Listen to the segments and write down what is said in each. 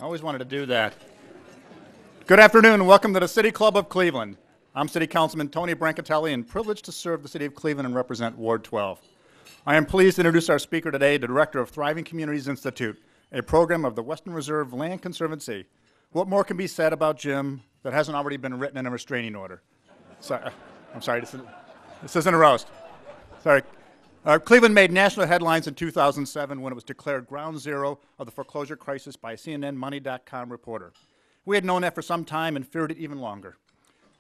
I always wanted to do that. Good afternoon and welcome to the City Club of Cleveland. I'm City Councilman Tony Brancatelli and privileged to serve the City of Cleveland and represent Ward 12. I am pleased to introduce our speaker today, the Director of Thriving Communities Institute, a program of the Western Reserve Land Conservancy. What more can be said about Jim that hasn't already been written in a restraining order? I'm sorry, this isn't a roast. Sorry. Cleveland made national headlines in 2007 when it was declared ground zero of the foreclosure crisis by a CNN Money.com reporter. We had known that for some time and feared it even longer.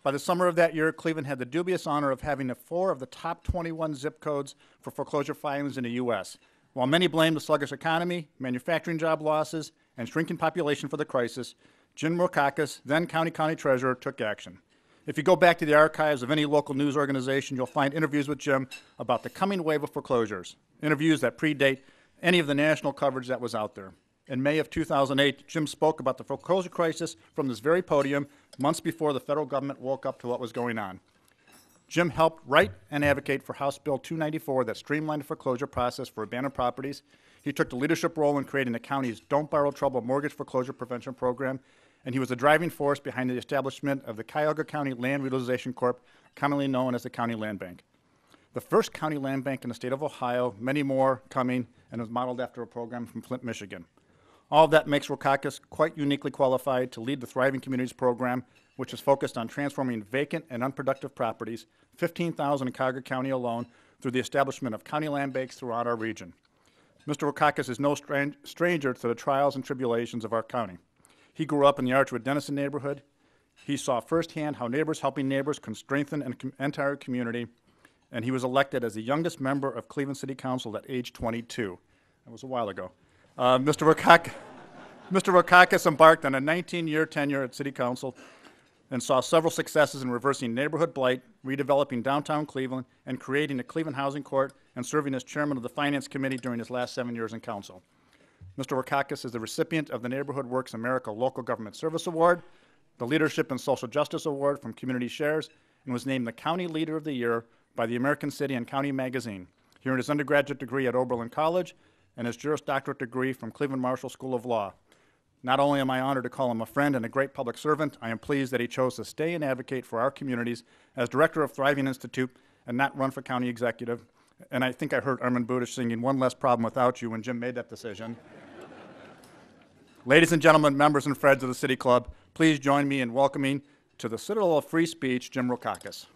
By the summer of that year, Cleveland had the dubious honor of having 4 of the top 21 zip codes for foreclosure filings in the U.S. While many blamed the sluggish economy, manufacturing job losses, and shrinking population for the crisis, Jim Rokakis, then county treasurer, took action. If you go back to the archives of any local news organization, you'll find interviews with Jim about the coming wave of foreclosures, interviews that predate any of the national coverage that was out there. In May of 2008, Jim spoke about the foreclosure crisis from this very podium months before the federal government woke up to what was going on. Jim helped write and advocate for House Bill 294 that streamlined the foreclosure process for abandoned properties. He took the leadership role in creating the county's Don't Borrow Trouble mortgage foreclosure prevention program, and he was the driving force behind the establishment of the Cuyahoga County Land Revitalization Corp., commonly known as the County Land Bank. The first county land bank in the state of Ohio, many more coming, and was modeled after a program from Flint, Michigan. All of that makes Rokakis quite uniquely qualified to lead the Thriving Communities program, which is focused on transforming vacant and unproductive properties, 15,000 in Cuyahoga County alone, through the establishment of county land banks throughout our region. Mr. Rokakis is no stranger to the trials and tribulations of our county. He grew up in the Archwood-Denison neighborhood. He saw firsthand how neighbors helping neighbors can strengthen an entire community, and he was elected as the youngest member of Cleveland City Council at age 22. That was a while ago. Mr. Rokakis embarked on a 19-year tenure at City Council and saw several successes in reversing neighborhood blight, redeveloping downtown Cleveland, and creating a Cleveland Housing Court, and serving as chairman of the Finance Committee during his last 7 years in council. Mr. Rokakis is the recipient of the Neighborhood Works America Local Government Service Award, the Leadership and Social Justice Award from Community Shares, and was named the County Leader of the Year by the American City and County Magazine. He earned his undergraduate degree at Oberlin College and his Juris Doctorate degree from Cleveland Marshall School of Law. Not only am I honored to call him a friend and a great public servant, I am pleased that he chose to stay and advocate for our communities as director of Thriving Institute and not run for county executive. And I think I heard Armin Budish singing One Less Problem Without You when Jim made that decision. Ladies and gentlemen, members and friends of the City Club, please join me in welcoming to the Citadel of Free Speech, Jim Rokakis.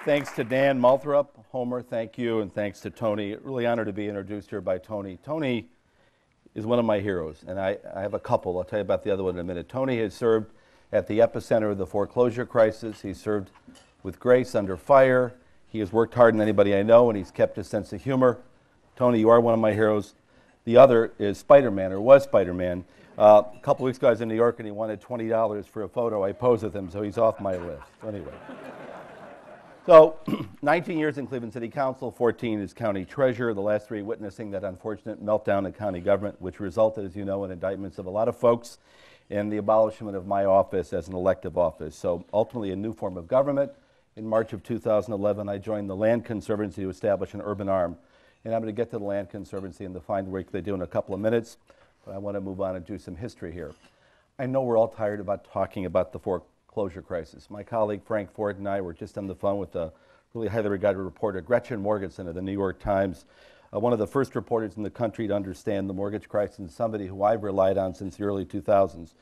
Thanks to Dan Moulthrop, Homer, thank you, and thanks to Tony. Really honored to be introduced here by Tony. Tony is one of my heroes, and I have a couple. I'll tell you about the other one in a minute. Tony has served at the epicenter of the foreclosure crisis. He served with grace under fire. He has worked harder than anybody I know, and he's kept his sense of humor. Tony, you are one of my heroes. The other is Spider-Man, or was Spider-Man. A couple weeks ago I was in New York and he wanted $20 for a photo. I posed with him, so he's off my list. Anyway. So, 19 years in Cleveland City Council, 14 as county treasurer, the last 3 witnessing that unfortunate meltdown in county government, which resulted, as you know, in indictments of a lot of folks and the abolishment of my office as an elective office. So, ultimately a new form of government. In March of 2011, I joined the Land Conservancy to establish an urban arm. And I'm going to get to the Land Conservancy and the fine work they do in a couple of minutes. But I want to move on and do some history here. I know we're all tired about talking about the foreclosure crisis. My colleague Frank Ford and I were just on the phone with a really highly regarded reporter, Gretchen Morgensen of the New York Times, one of the first reporters in the country to understand the mortgage crisis, and somebody who I've relied on since the early 2000s.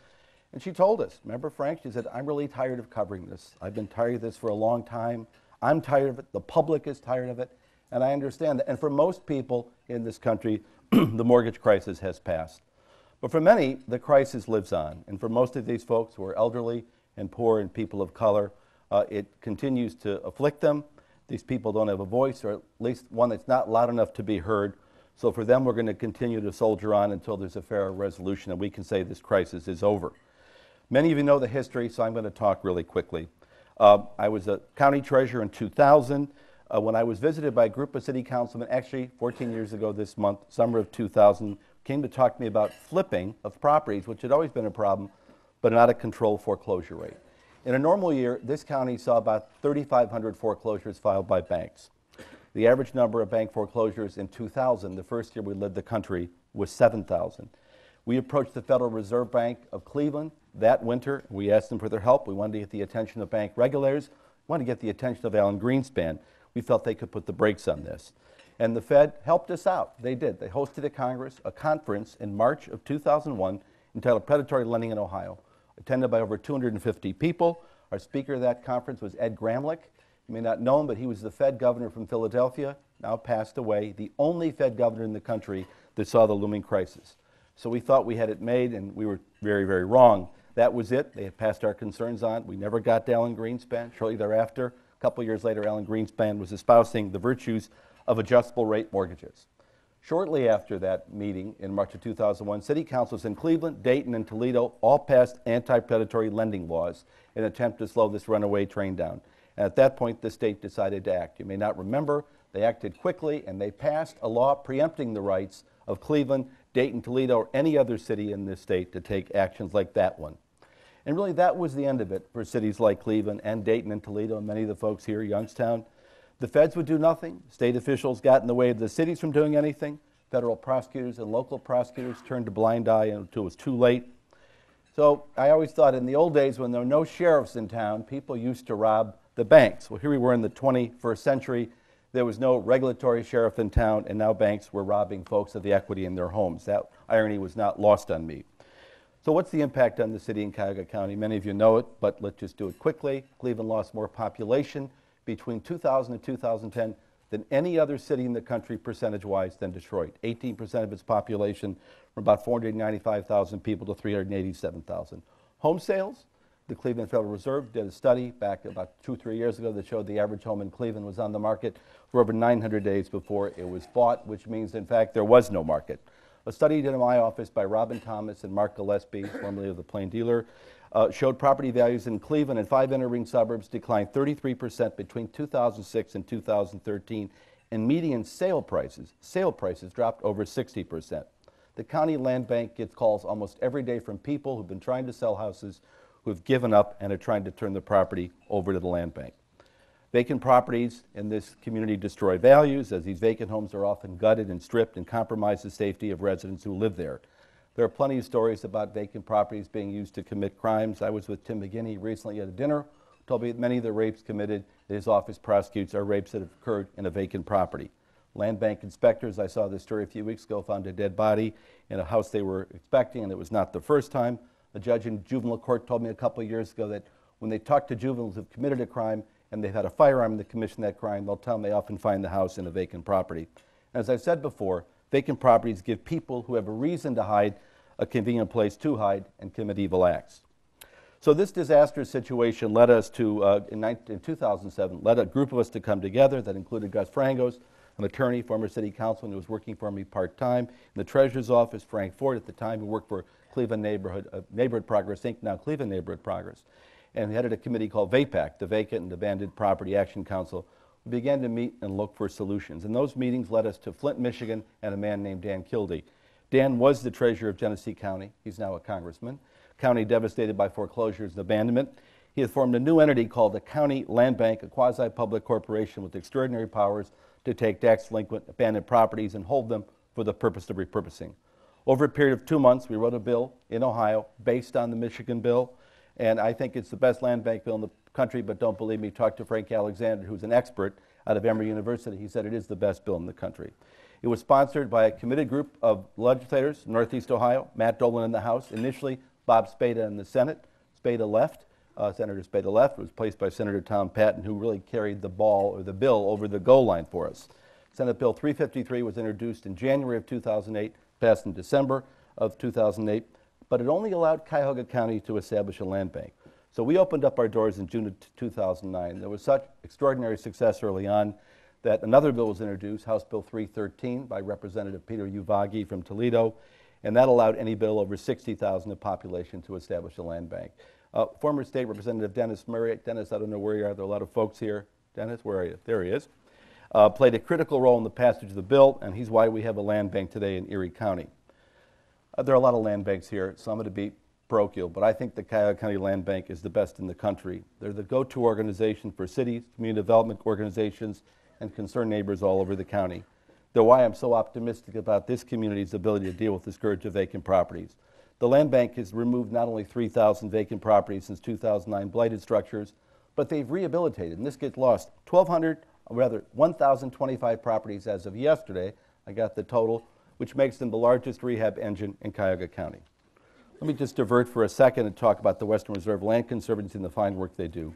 And she told us, remember Frank, she said, I'm really tired of covering this. I've been tired of this for a long time. I'm tired of it. The public is tired of it. And I understand that. And for most people in this country, the mortgage crisis has passed. But for many, the crisis lives on. And for most of these folks who are elderly and poor and people of color, it continues to afflict them. These people don't have a voice, or at least one that's not loud enough to be heard. So for them, we're going to continue to soldier on until there's a fair resolution and we can say this crisis is over. Many of you know the history, so I'm going to talk really quickly. I was a county treasurer in 2000 when I was visited by a group of city councilmen, actually 14 years ago this month, summer of 2000, came to talk to me about flipping of properties, which had always been a problem, but an out-of-control foreclosure rate. In a normal year, this county saw about 3,500 foreclosures filed by banks. The average number of bank foreclosures in 2000, the first year we led the country, was 7,000. We approached the Federal Reserve Bank of Cleveland that winter. We asked them for their help. We wanted to get the attention of bank regulators. We wanted to get the attention of Alan Greenspan. We felt they could put the brakes on this. And the Fed helped us out. They did. They hosted at Congress a conference in March of 2001 entitled Predatory Lending in Ohio, attended by over 250 people. Our speaker of that conference was Ed Gramlich. You may not know him, but he was the Fed governor from Philadelphia, now passed away, the only Fed governor in the country that saw the looming crisis. So we thought we had it made, and we were very, very wrong. That was it. They had passed our concerns on. We never got to Alan Greenspan. Shortly thereafter, a couple years later, Alan Greenspan was espousing the virtues of adjustable rate mortgages. Shortly after that meeting in March of 2001, city councils in Cleveland, Dayton, and Toledo all passed anti-predatory lending laws in an attempt to slow this runaway train down. And at that point, the state decided to act. You may not remember, they acted quickly, and they passed a law preempting the rights of Cleveland, Dayton, Toledo, or any other city in this state to take actions like that one. And really, that was the end of it for cities like Cleveland and Dayton and Toledo and many of the folks here, Youngstown. The feds would do nothing. State officials got in the way of the cities from doing anything. Federal prosecutors and local prosecutors turned a blind eye until it was too late. So I always thought in the old days when there were no sheriffs in town, people used to rob the banks. Well, here we were in the 21st century. There was no regulatory sheriff in town, and now banks were robbing folks of the equity in their homes. That irony was not lost on me. So what's the impact on the city and Cuyahoga County? Many of you know it, but let's just do it quickly. Cleveland lost more population between 2000 and 2010 than any other city in the country percentage-wise than Detroit. 18% of its population, from about 495,000 people to 387,000. Home sales, the Cleveland Federal Reserve did a study back about 2 or 3 years ago that showed the average home in Cleveland was on the market for over 900 days before it was bought, which means, in fact, there was no market. A study done in my office by Robin Thomas and Mark Gillespie, formerly of the Plain Dealer, showed property values in Cleveland and 5 inner-ring suburbs declined 33% between 2006 and 2013, and median sale prices dropped over 60%. The county land bank gets calls almost every day from people who've been trying to sell houses, who've given up and are trying to turn the property over to the land bank. Vacant properties in this community destroy values, as these vacant homes are often gutted and stripped and compromise the safety of residents who live there. There are plenty of stories about vacant properties being used to commit crimes. I was with Tim McGinney recently at a dinner, who told me that many of the rapes committed that his office prosecutes are rapes that have occurred in a vacant property. Land bank inspectors, I saw this story a few weeks ago, found a dead body in a house they were inspecting, and it was not the first time. A judge in juvenile court told me a couple of years ago that when they talk to juveniles who've committed a crime and they've had a firearm in the commission of that crime, they'll tell them they often find the house in a vacant property. As I've said before, vacant properties give people who have a reason to hide a convenient place to hide and commit evil acts. So this disastrous situation led us to, in 2007, led a group of us to come together that included Gus Frangos, an attorney, former city councilman who was working for me part-time, in the treasurer's office, Frank Ford at the time, who worked for Cleveland Neighborhood Progress Inc., now Cleveland Neighborhood Progress, and we headed a committee called VAPAC, the Vacant and Abandoned Property Action Council. We began to meet and look for solutions, and those meetings led us to Flint, Michigan, and a man named Dan Kildee. Dan was the treasurer of Genesee County. He's now a congressman. County devastated by foreclosures and abandonment. He had formed a new entity called the County Land Bank, a quasi-public corporation with extraordinary powers to take tax-delinquent abandoned properties and hold them for the purpose of repurposing. Over a period of 2 months, we wrote a bill in Ohio based on the Michigan bill, and I think it's the best land bank bill in the country, but don't believe me, talk to Frank Alexander, who's an expert out of Emory University. He said it is the best bill in the country. It was sponsored by a committed group of legislators, Northeast Ohio, Matt Dolan in the House, initially Bob Spada in the Senate. Spada left, Senator Spada left. It was placed by Senator Tom Patton, who really carried the ball or the bill over the goal line for us. Senate Bill 353 was introduced in January of 2008, passed in December of 2008, but it only allowed Cuyahoga County to establish a land bank. So we opened up our doors in June of 2009. There was such extraordinary success early on that another bill was introduced, House Bill 313, by Representative Peter Uvagi from Toledo, and that allowed any bill over 60,000 of population to establish a land bank. Former State Representative Dennis Murray, Dennis, I don't know where you are, there are a lot of folks here. Dennis, where are you? There he is. Played a critical role in the passage of the bill, and he's why we have a land bank today in Erie County. There are a lot of land banks here, so I'm going to be parochial, but I think the Cuyahoga County Land Bank is the best in the country. They're the go-to organization for cities, community development organizations, and concerned neighbors all over the county. They're why I'm so optimistic about this community's ability to deal with the scourge of vacant properties. The Land Bank has removed not only 3,000 vacant properties since 2009 blighted structures, but they've rehabilitated, and this gets lost, 1,025 properties as of yesterday. I got the total, which makes them the largest rehab engine in Cuyahoga County. Let me just divert for a second and talk about the Western Reserve Land Conservancy and the fine work they do.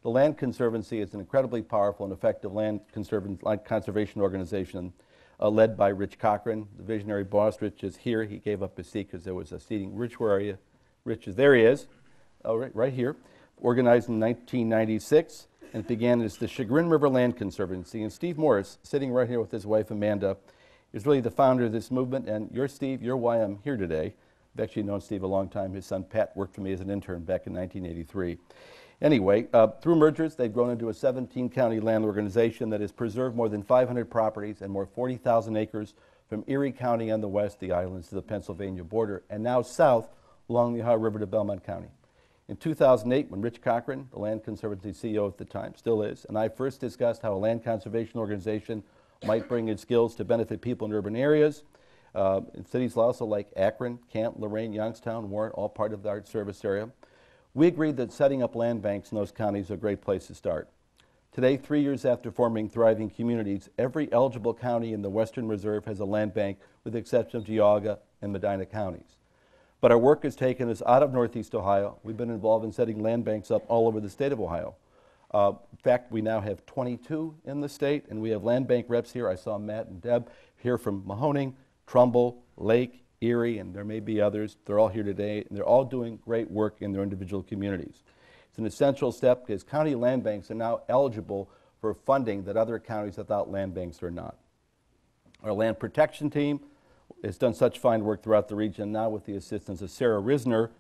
The Land Conservancy is an incredibly powerful and effective land conservation organization led by Rich Cochran, the visionary boss. Rich is here. He gave up his seat because there was a seating. Rich, where are you? Rich is, there he is, right here. Organized in 1996 and began as the Chagrin River Land Conservancy. And Steve Morris, sitting right here with his wife Amanda, is really the founder of this movement. And you're Steve, you're why I'm here today. I've actually known Steve a long time. His son Pat worked for me as an intern back in 1983. Anyway, through mergers, they've grown into a 17-county land organization that has preserved more than 500 properties and more 40,000 acres from Erie County on the west, the islands, to the Pennsylvania border, and now south along the Ohio River to Belmont County. In 2008, when Rich Cochran, the Land Conservancy CEO at the time, still is, and I first discussed how a land conservation organization might bring its skills to benefit people in urban areas, in cities also like Akron, Kent, Lorraine, Youngstown, Warren, all part of our service area, we agreed that setting up land banks in those counties is a great place to start. Today, 3 years after forming thriving communities, every eligible county in the Western Reserve has a land bank, with the exception of Geauga and Medina counties. But our work has taken us out of Northeast Ohio. We've been involved in setting land banks up all over the state of Ohio. In fact, we now have 22 in the state, and we have land bank reps here. I saw Matt and Deb here from Mahoning, Trumbull, Lake, Erie, and there may be others. They're all here today, and they're all doing great work in their individual communities. It's an essential step because county land banks are now eligible for funding that other counties without land banks are not. Our land protection team has done such fine work throughout the region, now with the assistance of Sarah Risner,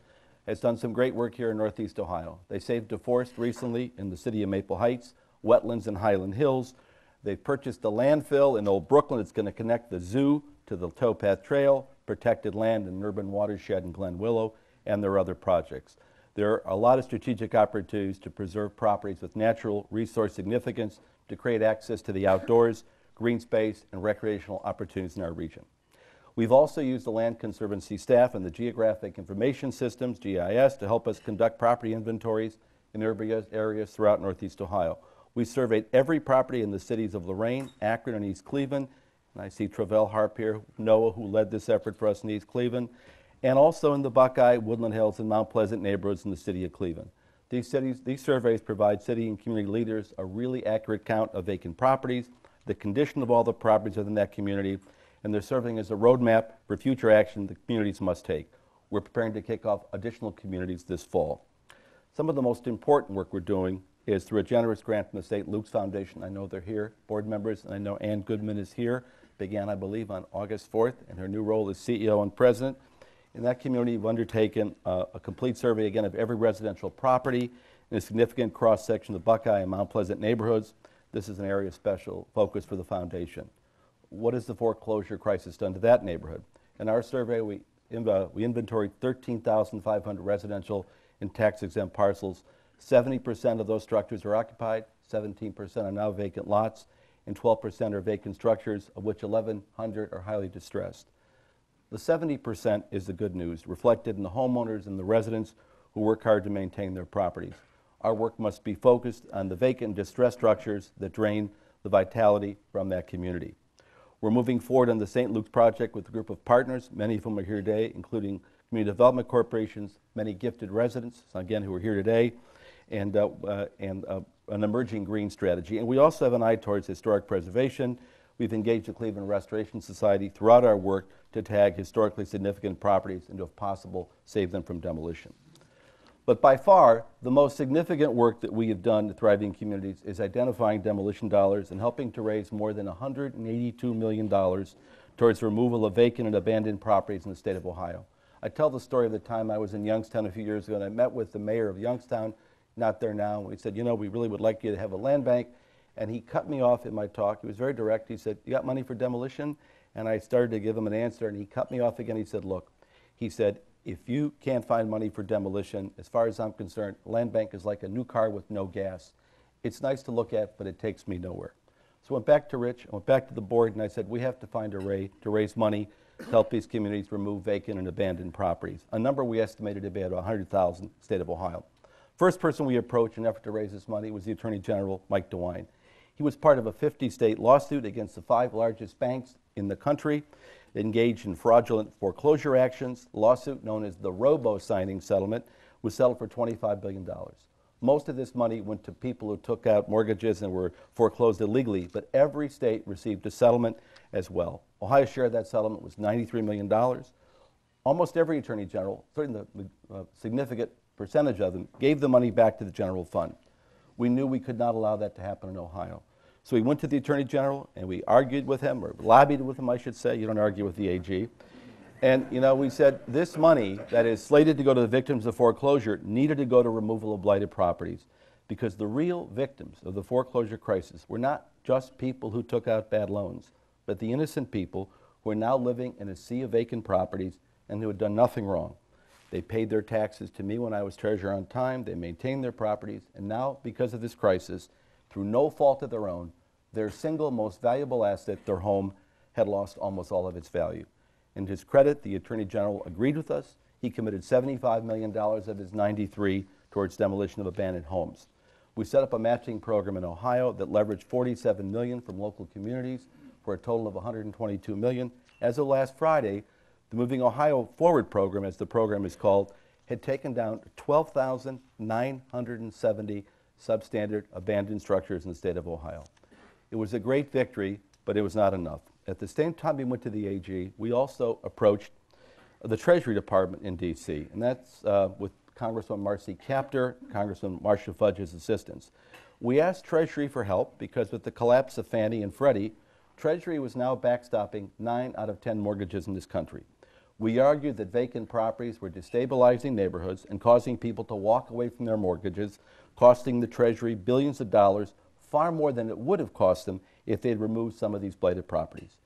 has done some great work here in Northeast Ohio. They saved a forest recently in the city of Maple Heights, wetlands in Highland Hills. They've purchased a landfill in Old Brooklyn that's going to connect the zoo to the towpath trail, protected land in an urban watershed in Glen Willow, and there are other projects. There are a lot of strategic opportunities to preserve properties with natural resource significance, to create access to the outdoors, green space, and recreational opportunities in our region. We've also used the Land Conservancy staff and the Geographic Information Systems, GIS, to help us conduct property inventories in urban areas throughout Northeast Ohio. We surveyed every property in the cities of Lorraine, Akron, and East Cleveland. And I see Travell Harp here, Noah, who led this effort for us in East Cleveland, and also in the Buckeye, Woodland Hills, and Mount Pleasant neighborhoods in the city of Cleveland. These surveys provide city and community leaders a really accurate count of vacant properties, the condition of all the properties within that community, and they're serving as a roadmap for future action the communities must take. We're preparing to kick off additional communities this fall. Some of the most important work we're doing is through a generous grant from the state, Luke's Foundation. I know they're here, board members, and I know Ann Goodman is here. Began, I believe, on August 4th, and her new role as CEO and president. In that community, we've undertaken a complete survey, again, of every residential property in a significant cross-section of the Buckeye and Mount Pleasant neighborhoods. This is an area of special focus for the foundation. What has the foreclosure crisis done to that neighborhood? In our survey, we inventoried 13,500 residential and tax-exempt parcels. 70% of those structures are occupied, 17% are now vacant lots, and 12% are vacant structures, of which 1,100 are highly distressed. The 70% is the good news, reflected in the homeowners and the residents who work hard to maintain their properties. Our work must be focused on the vacant and distressed structures that drain the vitality from that community. We're moving forward on the St. Luke's project with a group of partners, many of whom are here today, including community development corporations, many gifted residents, again, who are here today, and an emerging green strategy. And we also have an eye towards historic preservation. We've engaged the Cleveland Restoration Society throughout our work to tag historically significant properties and, if possible, save them from demolition. But by far, the most significant work that we have done to thriving communities is identifying demolition dollars and helping to raise more than $182 million towards the removal of vacant and abandoned properties in the state of Ohio. I tell the story of the time I was in Youngstown a few years ago, and I met with the mayor of Youngstown, not there now. We said, you know, we really would like you to have a land bank. And he cut me off in my talk. He was very direct. He said, you got money for demolition? And I started to give him an answer, and he cut me off again. He said, look, he said, if you can't find money for demolition, as far as I'm concerned, land bank is like a new car with no gas. It's nice to look at, but it takes me nowhere. So I went back to Rich, I went back to the board, and I said, we have to find a way to raise money to help these communities remove vacant and abandoned properties. A number we estimated to be about 100,000, state of Ohio. First person we approached in an effort to raise this money was the Attorney General, Mike DeWine. He was part of a 50-state lawsuit against the 5 largest banks in the country, engaged in fraudulent foreclosure actions. The lawsuit, known as the robo-signing settlement, was settled for $25 billion. Most of this money went to people who took out mortgages and were foreclosed illegally, but every state received a settlement as well. Ohio's share of that settlement was $93 million. Almost every Attorney General, certainly the significant percentage of them, gave the money back to the general fund. We knew we could not allow that to happen in Ohio. So we went to the Attorney General and we argued with him, or lobbied with him, I should say. You don't argue with the AG. And we said this money that is slated to go to the victims of foreclosure needed to go to removal of blighted properties, because the real victims of the foreclosure crisis were not just people who took out bad loans, but the innocent people who are now living in a sea of vacant properties and who had done nothing wrong. They paid their taxes to me when I was treasurer on time. They maintained their properties. And now, because of this crisis, through no fault of their own, their single most valuable asset, their home, had lost almost all of its value. In his credit, the Attorney General agreed with us. He committed $75 million of his 93 towards demolition of abandoned homes. We set up a matching program in Ohio that leveraged $47 million from local communities for a total of $122 million. As of last Friday, the Moving Ohio Forward program, as the program is called, had taken down 12,970 substandard abandoned structures in the state of Ohio. It was a great victory, but it was not enough. At the same time we went to the AG, we also approached the Treasury Department in D.C., and that's with Congresswoman Marcy Kaptur, Congressman Marcia Fudge's assistance. We asked Treasury for help because with the collapse of Fannie and Freddie, Treasury was now backstopping 9 out of 10 mortgages in this country. We argued that vacant properties were destabilizing neighborhoods and causing people to walk away from their mortgages, costing the Treasury billions of dollars, far more than it would have cost them if they had removed some of these blighted properties.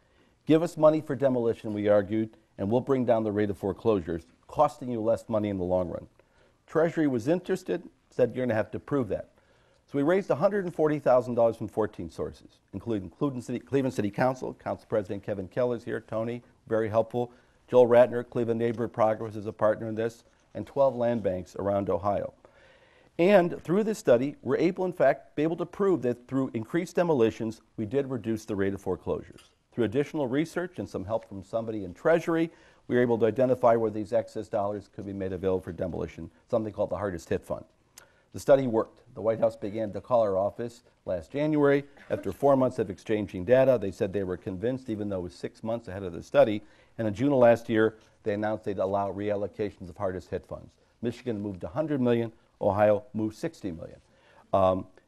Give us money for demolition, we argued, and we'll bring down the rate of foreclosures, costing you less money in the long run. Treasury was interested, said you're going to have to prove that. So we raised $140,000 from 14 sources, including Cleveland City Council. Council President Kevin Keller is here, Tony, very helpful. Joel Ratner, Cleveland Neighborhood Progress, is a partner in this, and 12 land banks around Ohio. And through this study, we're able, in fact, be able to prove that through increased demolitions, we did reduce the rate of foreclosures. Through additional research and some help from somebody in Treasury, we were able to identify where these excess dollars could be made available for demolition, something called the Hardest Hit Fund. The study worked. The White House began to call our office last January. After 4 months of exchanging data, they said they were convinced, even though it was 6 months ahead of the study. And in June of last year, they announced they'd allow reallocations of hardest hit funds. Michigan moved $100 million. Ohio moved $60 million.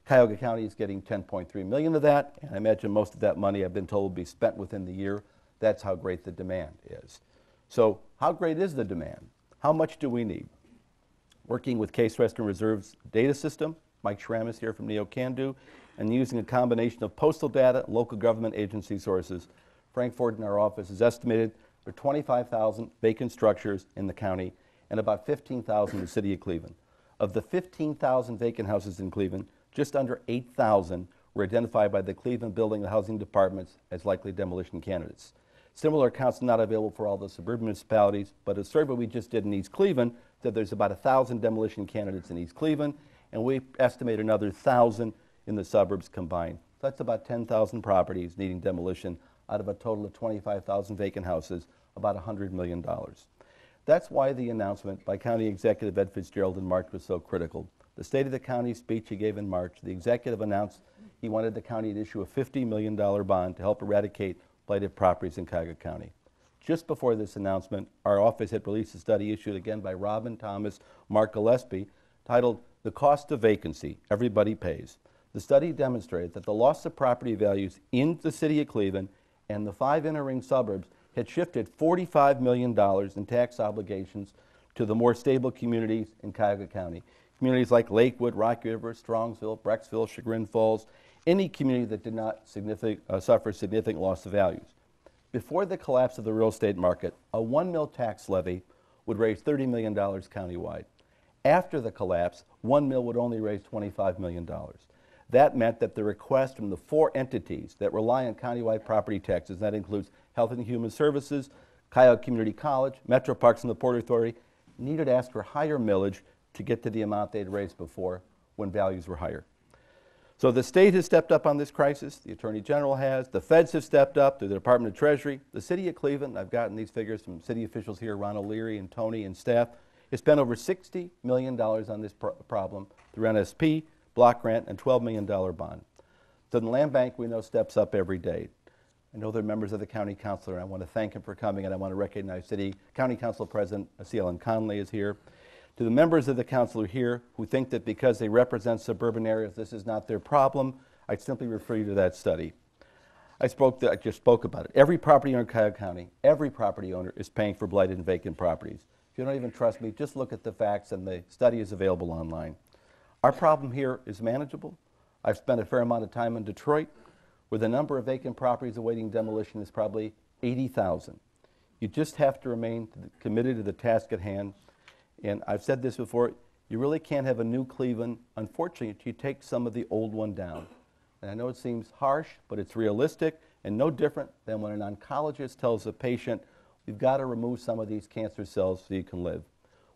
Cuyahoga County is getting $10.3 million of that, and I imagine most of that money, I've been told, will be spent within the year. That's how great the demand is. So how great is the demand? How much do we need? Working with Case Western Reserve's data system, Mike Schramm is here from NeoCandu, and using a combination of postal data and local government agency sources, Frank Ford in our office has estimated there are 25,000 vacant structures in the county and about 15,000 in the city of Cleveland. Of the 15,000 vacant houses in Cleveland, just under 8,000 were identified by the Cleveland Building and Housing Departments as likely demolition candidates. Similar accounts are not available for all the suburban municipalities, but a survey we just did in East Cleveland said there's about 1,000 demolition candidates in East Cleveland, and we estimate another 1,000 in the suburbs combined. So that's about 10,000 properties needing demolition out of a total of 25,000 vacant houses, about $100 million. That's why the announcement by County Executive Ed Fitzgerald in March was so critical. The State of the County speech he gave in March, the executive announced he wanted the county to issue a $50 million bond to help eradicate blighted properties in Cuyahoga County. Just before this announcement, our office had released a study issued again by Robin Thomas, Mark Gillespie, titled The Cost of Vacancy, Everybody Pays. The study demonstrated that the loss of property values in the city of Cleveland and the 5 inner-ring suburbs had shifted $45 million in tax obligations to the more stable communities in Cuyahoga County. Communities like Lakewood, Rocky River, Strongsville, Brecksville, Chagrin Falls, any community that did not suffer significant loss of values. Before the collapse of the real estate market, a 1 mil tax levy would raise $30 million countywide. After the collapse, 1 mill would only raise $25 million. That meant that the request from the 4 entities that rely on countywide property taxes, that includes Health and Human Services, Cuyahoga Community College, Metro Parks and the Port Authority, needed to ask for higher millage to get to the amount they'd raised before when values were higher. So the state has stepped up on this crisis, the Attorney General has, the feds have stepped up through the Department of Treasury, the City of Cleveland, I've gotten these figures from city officials here, Ron O'Leary and Tony and staff, has spent over $60 million on this problem through NSP, block grant, and $12 million bond. So the Land Bank, we know, steps up every day. I know they're members of the County Council, and I want to thank him for coming, and I want to recognize County Council President C. Ellen Conley is here. To the members of the council here who think that because they represent suburban areas, this is not their problem, I simply refer you to that study. I just spoke about it. Every property owner in Cuyahoga County, every property owner is paying for blighted and vacant properties. If you don't even trust me, just look at the facts, and the study is available online. Our problem here is manageable. I've spent a fair amount of time in Detroit, where the number of vacant properties awaiting demolition is probably 80,000. You just have to remain committed to the task at hand. And I've said this before, you really can't have a new Cleveland, unfortunately, until you take some of the old one down. And I know it seems harsh, but it's realistic and no different than when an oncologist tells a patient, we've got to remove some of these cancer cells so you can live.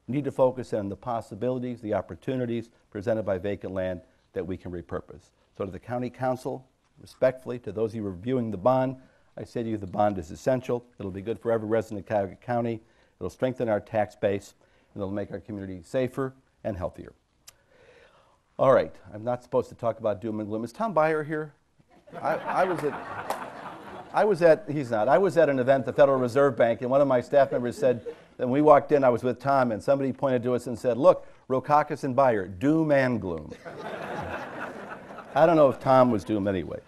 We need to focus on the possibilities, the opportunities presented by vacant land that we can repurpose. So to the County Council, respectfully, to those of you reviewing the bond, I say to you the bond is essential. It'll be good for every resident of Cuyahoga County. It'll strengthen our tax base, and it'll make our community safer and healthier. All right, I'm not supposed to talk about doom and gloom. Is Tom Byer here? I was at an event at the Federal Reserve Bank, and one of my staff members said, when we walked in, I was with Tom, and somebody pointed to us and said, look, Rokakis and Byer, doom and gloom. I don't know if Tom was doom anyway.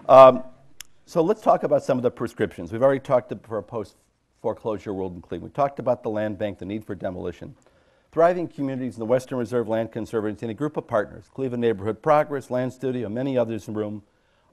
So let's talk about some of the prescriptions. We've already talked for a post-foreclosure world in Cleveland. We talked about the land bank, the need for demolition. Thriving communities in the Western Reserve Land Conservancy and a group of partners, Cleveland Neighborhood Progress, Land Studio, and many others in the room,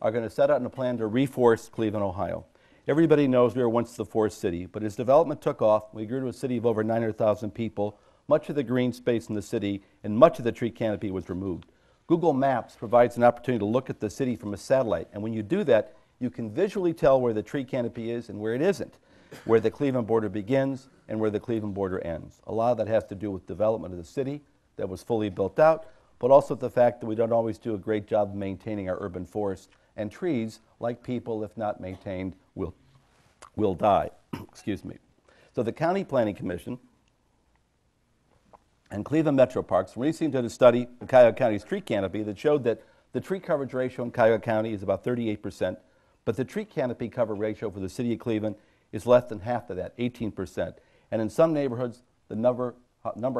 are going to set out on a plan to reforest Cleveland, Ohio. Everybody knows we were once the forest city, but as development took off, we grew to a city of over 900,000 people. Much of the green space in the city and much of the tree canopy was removed. Google Maps provides an opportunity to look at the city from a satellite, and when you do that, you can visually tell where the tree canopy is and where it isn't, where the Cleveland border begins and where the Cleveland border ends. A lot of that has to do with development of the city that was fully built out, but also the fact that we don't always do a great job of maintaining our urban forests, and trees, like people, if not maintained, will die. Excuse me. So the County Planning Commission and Cleveland Metro Parks recently did a study of Cuyahoga County's tree canopy that showed that the tree coverage ratio in Cuyahoga County is about 38%, but the tree canopy cover ratio for the city of Cleveland is less than half of that, 18%. And in some neighborhoods, the number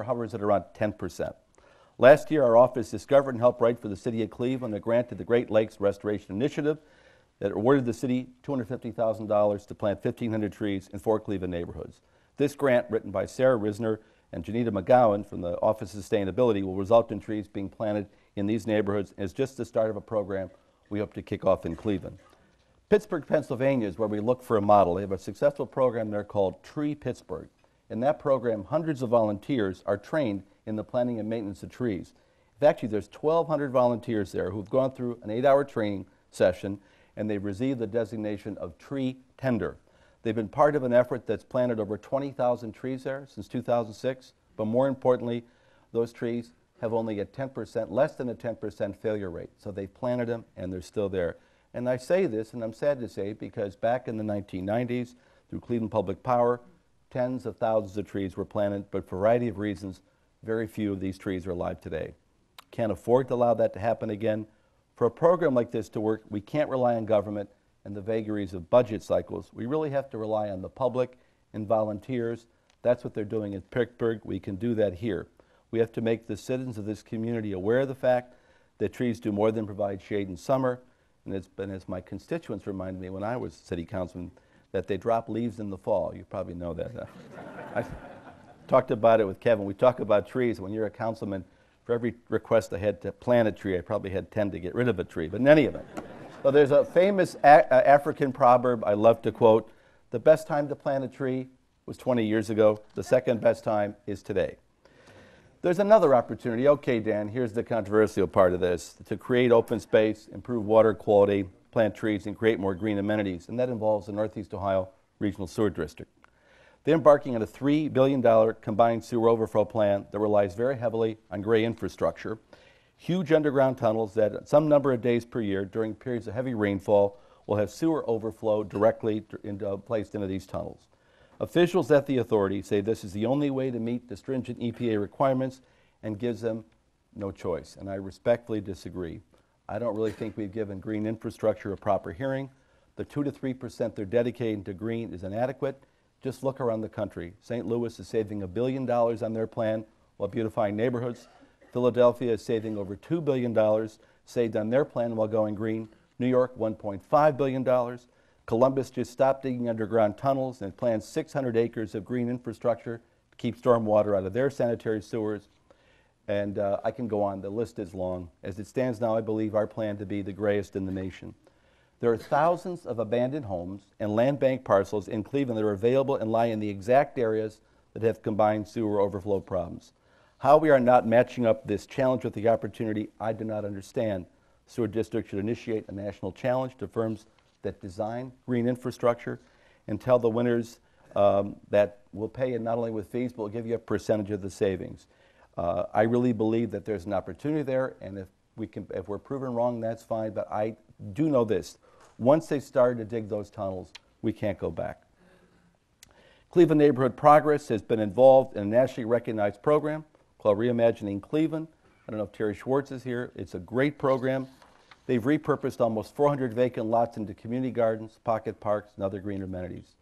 hovers at around 10%. Last year, our office discovered and helped write for the city of Cleveland a grant to the Great Lakes Restoration Initiative that awarded the city $250,000 to plant 1,500 trees in 4 Cleveland neighborhoods. This grant, written by Sarah Risner and Janita McGowan from the Office of Sustainability, will result in trees being planted in these neighborhoods as just the start of a program we hope to kick off in Cleveland. Pittsburgh, Pennsylvania is where we look for a model. They have a successful program there called Tree Pittsburgh. In that program, hundreds of volunteers are trained in the planting and maintenance of trees. Actually, there's 1,200 volunteers there who've gone through an 8-hour training session, and they've received the designation of tree tender. They've been part of an effort that's planted over 20,000 trees there since 2006, but more importantly, those trees have only a 10%, less than a 10% failure rate. So they've planted them and they're still there. And I say this, and I'm sad to say it, because back in the 1990s, through Cleveland Public Power, tens of thousands of trees were planted, but for a variety of reasons, very few of these trees are alive today. Can't afford to allow that to happen again. For a program like this to work, we can't rely on government and the vagaries of budget cycles. We really have to rely on the public and volunteers. That's what they're doing in Pittsburgh. We can do that here. We have to make the citizens of this community aware of the fact that trees do more than provide shade in summer. And it's been, as my constituents reminded me when I was city councilman, that they drop leaves in the fall. You probably know that. I talked about it with Kevin. We talk about trees. When you're a councilman, for every request I had to plant a tree, I probably had 10 to get rid of a tree. But in any event, so there's a famous African proverb I love to quote: the best time to plant a tree was 20 years ago. The second best time is today. There's another opportunity. Okay, Dan, here's the controversial part of this, to create open space, improve water quality, plant trees, and create more green amenities, and that involves the Northeast Ohio Regional Sewer District. They're embarking on a $3 billion combined sewer overflow plan that relies very heavily on gray infrastructure, huge underground tunnels that some number of days per year during periods of heavy rainfall will have sewer overflow directly placed into these tunnels. Officials at the authority say this is the only way to meet the stringent EPA requirements and gives them no choice, and I respectfully disagree. I don't really think we've given green infrastructure a proper hearing. The 2 to 3% they're dedicating to green is inadequate. Just look around the country. St. Louis is saving $1 billion on their plan while beautifying neighborhoods. Philadelphia is saving over $2 billion saved on their plan while going green. New York, $1.5 billion. Columbus just stopped digging underground tunnels and plans 600 acres of green infrastructure to keep stormwater out of their sanitary sewers. And I can go on. The list is long. As it stands now, I believe our plan to be the grayest in the nation. There are thousands of abandoned homes and land bank parcels in Cleveland that are available and lie in the exact areas that have combined sewer overflow problems. How we are not matching up this challenge with the opportunity, I do not understand. Sewer district should initiate a national challenge to firms that design green infrastructure and tell the winners that we'll pay it not only with fees, but we'll give you a percentage of the savings. I really believe that there's an opportunity there, and if we're proven wrong, that's fine, but I do know this. Once they started to dig those tunnels, we can't go back. Cleveland Neighborhood Progress has been involved in a nationally recognized program called Reimagining Cleveland. I don't know if Terry Schwartz is here. It's a great program. They've repurposed almost 400 vacant lots into community gardens, pocket parks, and other green amenities.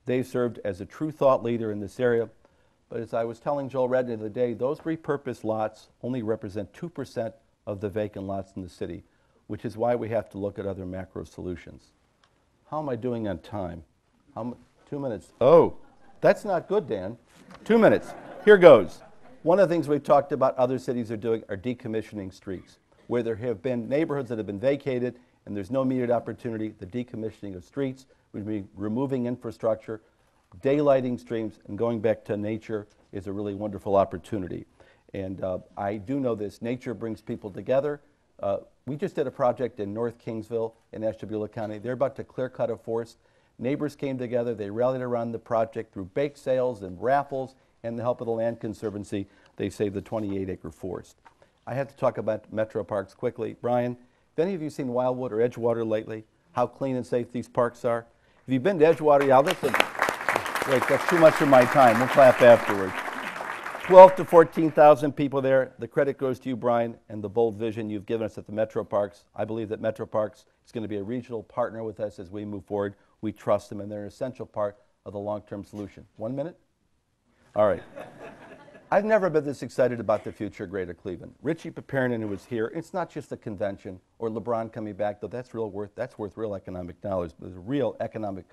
They've served as a true thought leader in this area, but as I was telling Joel Redden the other day, those repurposed lots only represent 2% of the vacant lots in the city, which is why we have to look at other macro solutions. How am I doing on time? 2 minutes. Oh, that's not good, Dan. 2 minutes. Here goes. One of the things we've talked about other cities are doing are decommissioning streets. Where there have been neighborhoods that have been vacated and there's no immediate opportunity, the decommissioning of streets would be removing infrastructure, daylighting streams, and going back to nature is a really wonderful opportunity. And I do know this, nature brings people together. We just did a project in North Kingsville in Ashtabula County. They're about to clear cut a forest. Neighbors came together, they rallied around the project through bake sales and raffles and the help of the Land Conservancy. They saved the 28-acre forest. I have to talk about metro parks quickly. Brian, have any of you seen Wildwood or Edgewater lately? How clean and safe these parks are? Have you been to Edgewater? Yeah, wait, that's too much of my time. We'll clap afterwards. 12 to 14,000 people there. The credit goes to you, Brian, and the bold vision you've given us at the metro parks. I believe that metro parks is going to be a regional partner with us as we move forward. We trust them, and they're an essential part of the long-term solution. 1 minute? All right. I've never been this excited about the future of Greater Cleveland. Richie Papernin, who was here, it's not just the convention or LeBron coming back, though that's worth real economic dollars. There's a real economic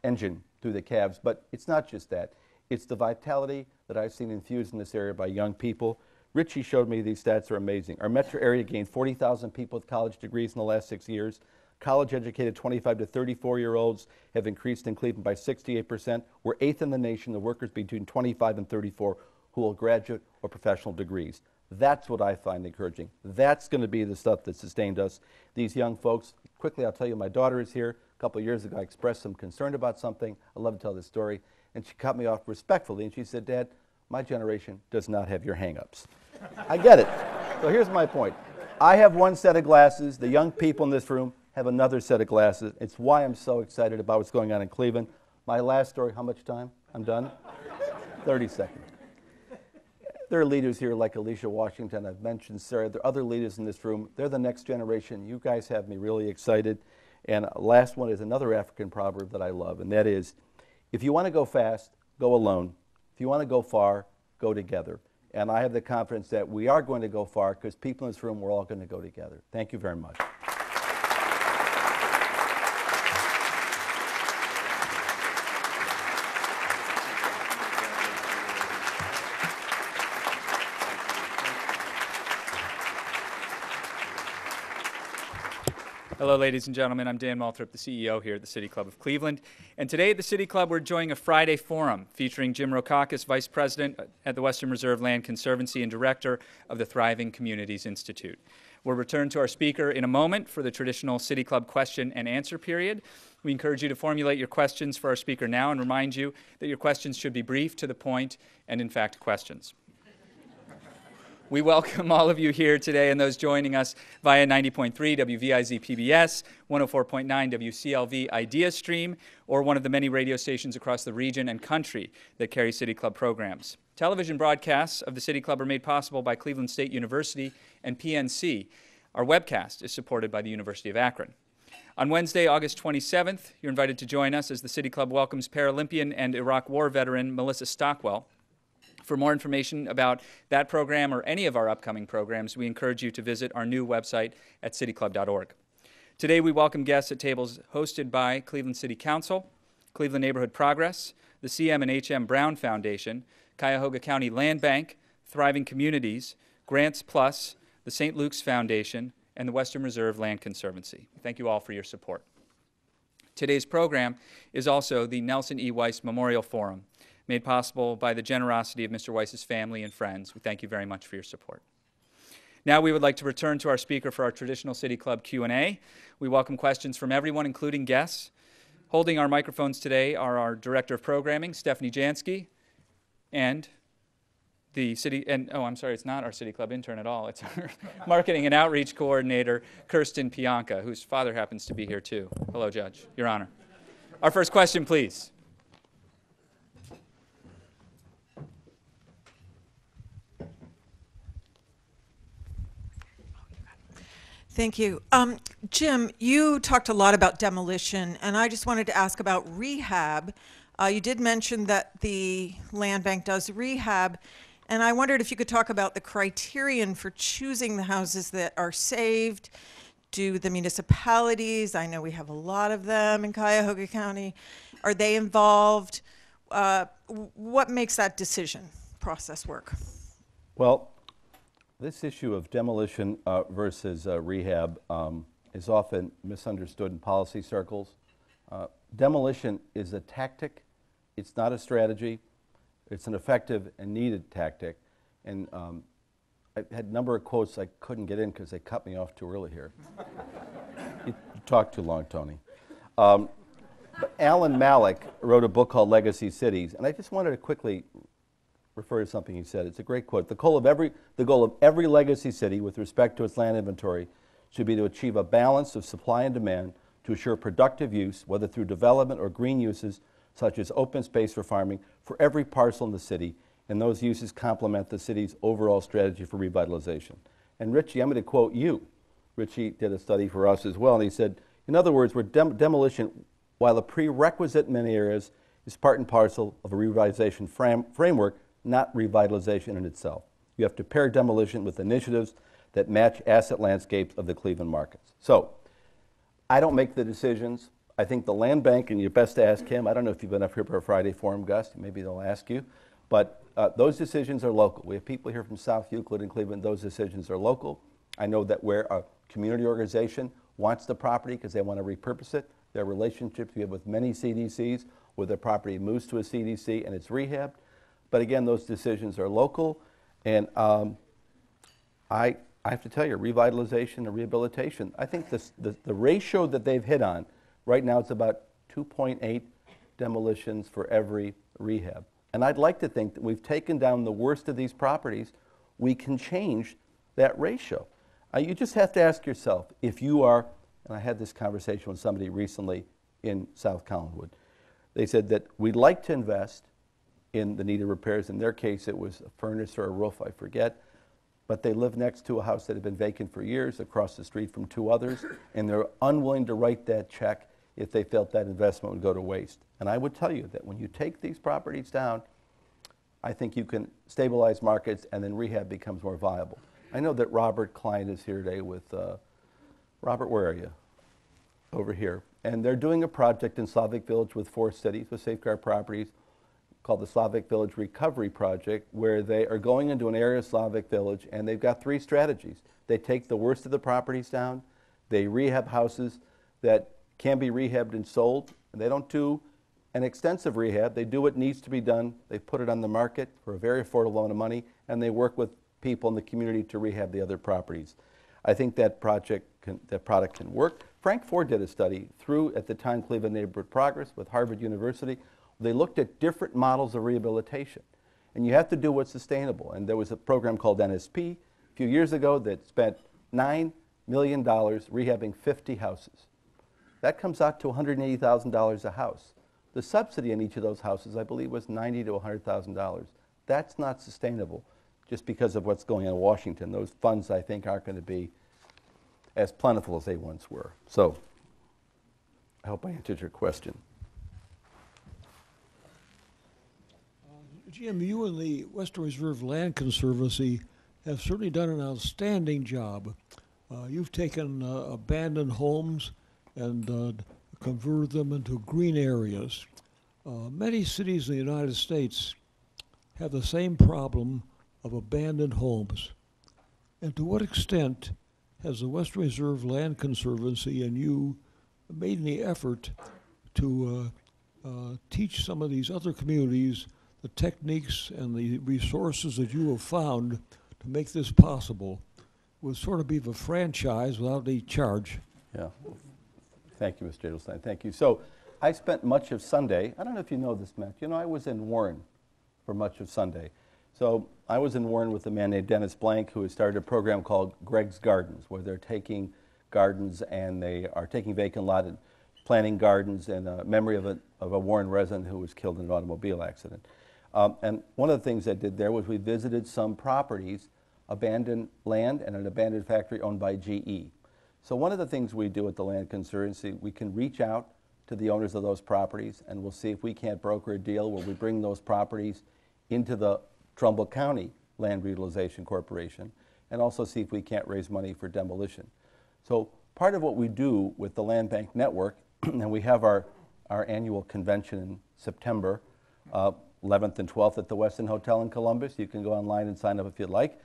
engine through the Cavs, but it's not just that. It's the vitality that I've seen infused in this area by young people. Richie showed me these stats are amazing. Our metro area gained 40,000 people with college degrees in the last 6 years. College-educated 25 to 34-year-olds have increased in Cleveland by 68%. We're 8th in the nation, the workers between 25 and 34 who will graduate or professional degrees. That's what I find encouraging. That's going to be the stuff that sustained us. These young folks, quickly I'll tell you, my daughter is here. A couple of years ago I expressed some concern about something. I love to tell this story. And she cut me off respectfully and she said, Dad, my generation does not have your hang-ups. I get it. So here's my point. I have one set of glasses. The young people in this room have another set of glasses. It's why I'm so excited about what's going on in Cleveland. My last story, how much time? I'm done? 30 seconds. There are leaders here like Alicia Washington. I've mentioned Sarah. There are other leaders in this room. They're the next generation. You guys have me really excited. And last one is another African proverb that I love, and that is, if you want to go fast, go alone. If you want to go far, go together. And I have the confidence that we are going to go far because people in this room, we're all going to go together. Thank you very much. Hello, ladies and gentlemen. I'm Dan Moulthrop, the CEO here at the City Club of Cleveland. And today at the City Club, we're enjoying a Friday forum featuring Jim Rokakis, Vice President at the Western Reserve Land Conservancy and Director of the Thriving Communities Institute. We'll return to our speaker in a moment for the traditional City Club question and answer period. We encourage you to formulate your questions for our speaker now and remind you that your questions should be brief, to the point, and in fact questions. We welcome all of you here today and those joining us via 90.3 WVIZ PBS, 104.9 WCLV Idea Stream, or one of the many radio stations across the region and country that carry City Club programs. Television broadcasts of the City Club are made possible by Cleveland State University and PNC. Our webcast is supported by the University of Akron. On Wednesday, August 27th, you're invited to join us as the City Club welcomes Paralympian and Iraq War veteran Melissa Stockwell. For more information about that program or any of our upcoming programs, we encourage you to visit our new website at cityclub.org. Today, we welcome guests at tables hosted by Cleveland City Council, Cleveland Neighborhood Progress, the CM and HM Brown Foundation, Cuyahoga County Land Bank, Thriving Communities, Grants Plus, the St. Luke's Foundation, and the Western Reserve Land Conservancy. Thank you all for your support. Today's program is also the Nelson E. Weiss Memorial Forum, made possible by the generosity of Mr. Weiss's family and friends. We thank you very much for your support. Now we would like to return to our speaker for our traditional City Club Q&A. We welcome questions from everyone, including guests. Holding our microphones today are our Director of Programming, Stephanie Jansky, and it's not our City Club intern at all. It's our Marketing and Outreach Coordinator, Kirsten Pianka, whose father happens to be here too. Hello, Judge, Your Honor. Our first question, please. Thank you. Jim, you talked a lot about demolition, and I just wanted to ask about rehab. You did mention that the land bank does rehab, and I wondered if you could talk about the criterion for choosing the houses that are saved. Do the municipalities, I know we have a lot of them in Cuyahoga County, are they involved? What makes that decision process work? Well, this issue of demolition versus rehab is often misunderstood in policy circles. Demolition is a tactic. It's not a strategy. It's an effective and needed tactic. And I had a number of quotes I couldn't get in because they cut me off too early here. You talked too long, Tony. But Alan Malik wrote a book called Legacy Cities, and I just wanted to quickly refer to something he said. It's a great quote. The goal of every legacy city with respect to its land inventory should be to achieve a balance of supply and demand to assure productive use, whether through development or green uses, such as open space for farming, for every parcel in the city, and those uses complement the city's overall strategy for revitalization. And Richie, I'm going to quote you. Richie did a study for us as well, and he said, in other words, demolition, while a prerequisite in many areas, is part and parcel of a revitalization framework, not revitalization in itself. You have to pair demolition with initiatives that match asset landscapes of the Cleveland markets. So, I don't make the decisions. I think the land bank, and you're best to ask him. I don't know if you've been up here for a Friday forum, Gus. Maybe they'll ask you. But those decisions are local. We have people here from South Euclid and Cleveland. Those decisions are local. I know that where a community organization wants the property because they want to repurpose it, there are relationships we have with many CDCs where the property moves to a CDC and it's rehabbed. But again, those decisions are local, and I have to tell you, revitalization and rehabilitation, I think the ratio that they've hit on, right now it's about 2.8 demolitions for every rehab. And I'd like to think that we've taken down the worst of these properties, we can change that ratio. You just have to ask yourself, if you are, and I had this conversation with somebody recently in South Collinwood, they said that we'd like to invest in the needed repairs. In their case, it was a furnace or a roof, I forget. But they live next to a house that had been vacant for years, across the street from two others, and they're unwilling to write that check if they felt that investment would go to waste. And I would tell you that when you take these properties down, I think you can stabilize markets and then rehab becomes more viable. I know that Robert Klein is here today with, Robert, where are you? Over here. And they're doing a project in Slavic Village with 4 cities with Safeguard Properties called the Slavic Village Recovery Project, where they are going into an area of Slavic Village and they've got 3 strategies. They take the worst of the properties down, They rehab houses that can be rehabbed and sold. And they don't do an extensive rehab. They do what needs to be done. They put it on the market for a very affordable amount of money, and they work with people in the community to rehab the other properties. I think that product can work. Frank Ford did a study through, at the time, Cleveland Neighborhood Progress with Harvard University. They looked at different models of rehabilitation. And you have to do what's sustainable. And there was a program called NSP a few years ago that spent $9 million rehabbing 50 houses. That comes out to $180,000 a house. The subsidy in each of those houses, I believe, was $90,000 to $100,000. That's not sustainable just because of what's going on in Washington. Those funds, I think, aren't going to be as plentiful as they once were. So I hope I answered your question. Jim, you and the Western Reserve Land Conservancy have certainly done an outstanding job. You've taken abandoned homes and converted them into green areas. Many cities in the United States have the same problem of abandoned homes. And to what extent has the Western Reserve Land Conservancy and you made any effort to teach some of these other communities the techniques and the resources that you have found to make this possible? It would sort of be a franchise without any charge. Yeah. Thank you, Mr. Edelstein. Thank you. So I spent much of Sunday, I don't know if you know this, Matt, you know, I was in Warren for much of Sunday. So I was in Warren with a man named Dennis Blank, who has started a program called Greg's Gardens, where they're taking gardens and they are taking vacant lot and planting gardens in memory of a Warren resident who was killed in an automobile accident. And one of the things I did there was we visited some properties, abandoned land and an abandoned factory owned by GE. So one of the things we do at the Land Conservancy, we can reach out to the owners of those properties and we'll see if we can't broker a deal where we bring those properties into the Trumbull County Land Reutilization Corporation and also see if we can't raise money for demolition. So part of what we do with the Land Bank Network, and we have our annual convention in September, 11th and 12th at the Westin Hotel in Columbus. You can go online and sign up if you'd like.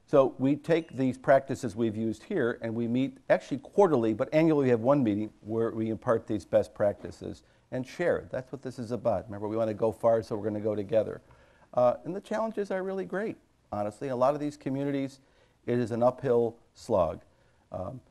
So we take these practices we've used here and we meet actually quarterly, but annually we have one meeting where we impart these best practices and share. That's what this is about. Remember, we want to go far, so we're going to go together. And the challenges are really great, honestly. A lot of these communities, it is an uphill slog.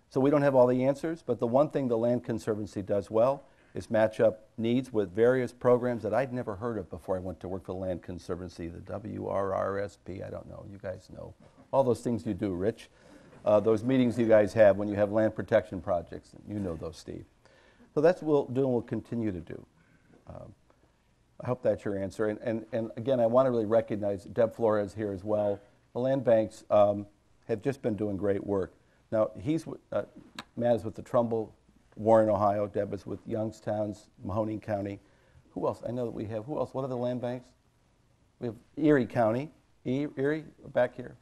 So we don't have all the answers, but the one thing the Land Conservancy does well is match up needs with various programs that I'd never heard of before I went to work for the Land Conservancy, the WRRSP, I don't know, you guys know. All those things you do, Rich. Those meetings you guys have when you have land protection projects, you know those, Steve. So that's what we'll do and we'll continue to do. I hope that's your answer. And again, I want to really recognize Deb Flores here as well. The land banks have just been doing great work. Now, Matt is with the Trumbull, Warren, Ohio. Deb is with Youngstown's, Mahoning County. Who else? I know that we have, who else? What are the land banks? We have Erie County. Erie, back here.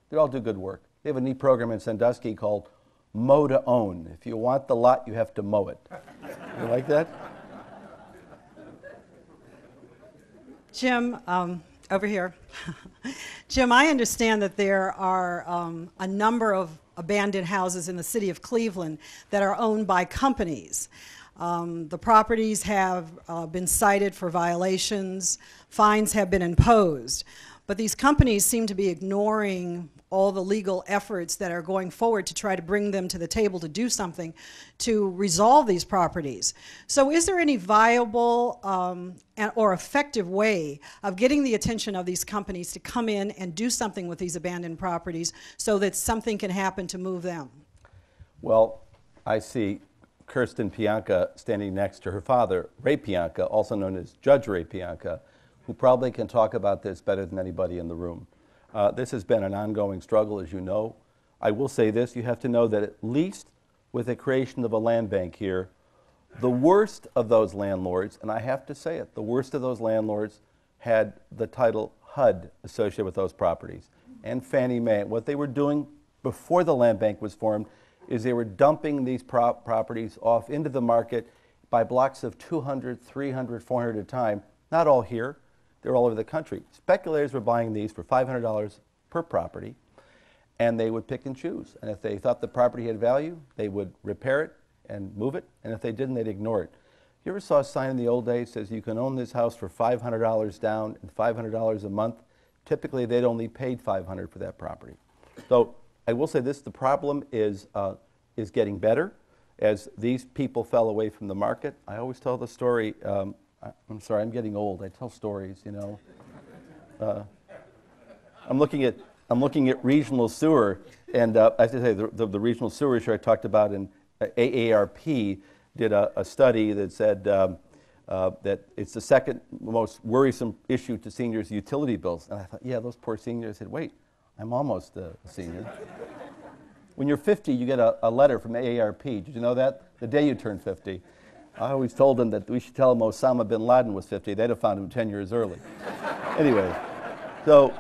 They all do good work. They have a neat program in Sandusky called Mow to Own. If you want the lot, you have to mow it. You like that? Jim, over here. Jim, I understand that there are a number of abandoned houses in the city of Cleveland that are owned by companies. The properties have been cited for violations, fines have been imposed, but these companies seem to be ignoring all the legal efforts that are going forward to try to bring them to the table to do something to resolve these properties. So is there any viable or effective way of getting the attention of these companies to come in and do something with these abandoned properties so that something can happen to move them? Well, I see Kirsten Pianka standing next to her father, Ray Pianka, also known as Judge Ray Pianka, who probably can talk about this better than anybody in the room. This has been an ongoing struggle, as you know. I will say this, you have to know that at least with the creation of a land bank here, the worst of those landlords, and I have to say it, the worst of those landlords had the title HUD associated with those properties, and Fannie Mae. What they were doing before the land bank was formed is they were dumping these properties off into the market by blocks of 200, 300, 400 at a time, not all here. They're all over the country. Speculators were buying these for $500 per property, and they would pick and choose. And if they thought the property had value, they would repair it and move it, and if they didn't, they'd ignore it. You ever saw a sign in the old days that says you can own this house for $500 down and $500 a month? Typically, they'd only paid $500 for that property. So I will say this, the problem is getting better as these people fell away from the market. I always tell the story, I'm sorry, I'm getting old. I tell stories, you know. I'm looking at regional sewer, and I have to say the regional sewer issue I talked about in AARP did a study that said that it's the second most worrisome issue to seniors' utility bills. And I thought, yeah, those poor seniors. I said, wait, I'm almost a senior. When you're 50, you get a letter from AARP. Did you know that? The day you turn 50. I always told them that we should tell them Osama bin Laden was 50. They'd have found him 10 years early. Anyway, so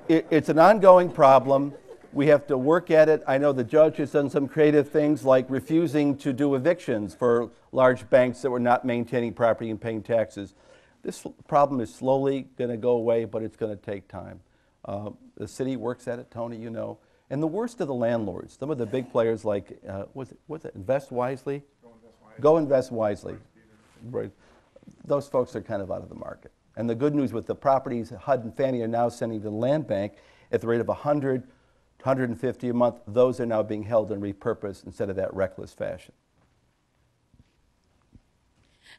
it's an ongoing problem. We have to work at it. I know the judge has done some creative things like refusing to do evictions for large banks that were not maintaining property and paying taxes. This problem is slowly going to go away, but it's going to take time. The city works at it, Tony, you know. And the worst of the landlords, some of the big players like, was it Invest Wisely? Go Invest Wisely. Right. Those folks are kind of out of the market. And the good news with the properties HUD and Fannie are now sending to the land bank at the rate of 100, 150 a month, those are now being held and repurposed instead of that reckless fashion.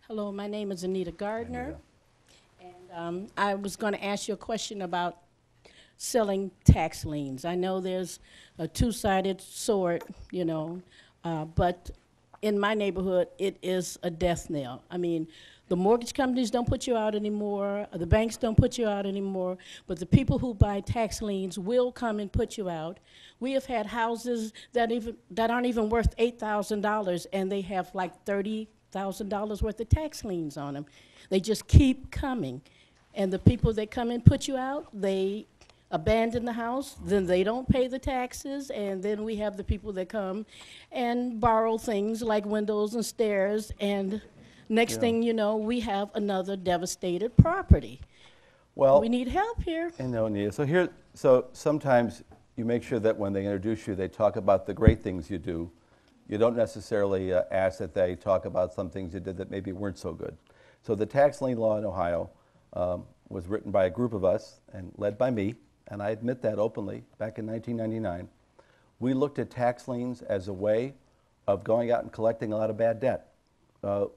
Hello, my name is Anita Gardner, and I was going to ask you a question about selling tax liens. I know there's a two-sided sword, you know, but in my neighborhood, it is a death knell. I mean, the mortgage companies don't put you out anymore, the banks don't put you out anymore, but the people who buy tax liens will come and put you out. We have had houses that aren't even worth $8,000, and they have like $30,000 worth of tax liens on them. They just keep coming. And the people that come and put you out, they abandon the house, then they don't pay the taxes, and then we have the people that come and borrow things like windows and stairs, and next thing you know, we have another devastated property. Well, we need help here. I know, Nia. So sometimes you make sure that when they introduce you, they talk about the great things you do. You don't necessarily ask that they talk about some things you did that maybe weren't so good. So the tax lien law in Ohio was written by a group of us and led by me, and I admit that openly, back in 1999. We looked at tax liens as a way of going out and collecting a lot of bad debt.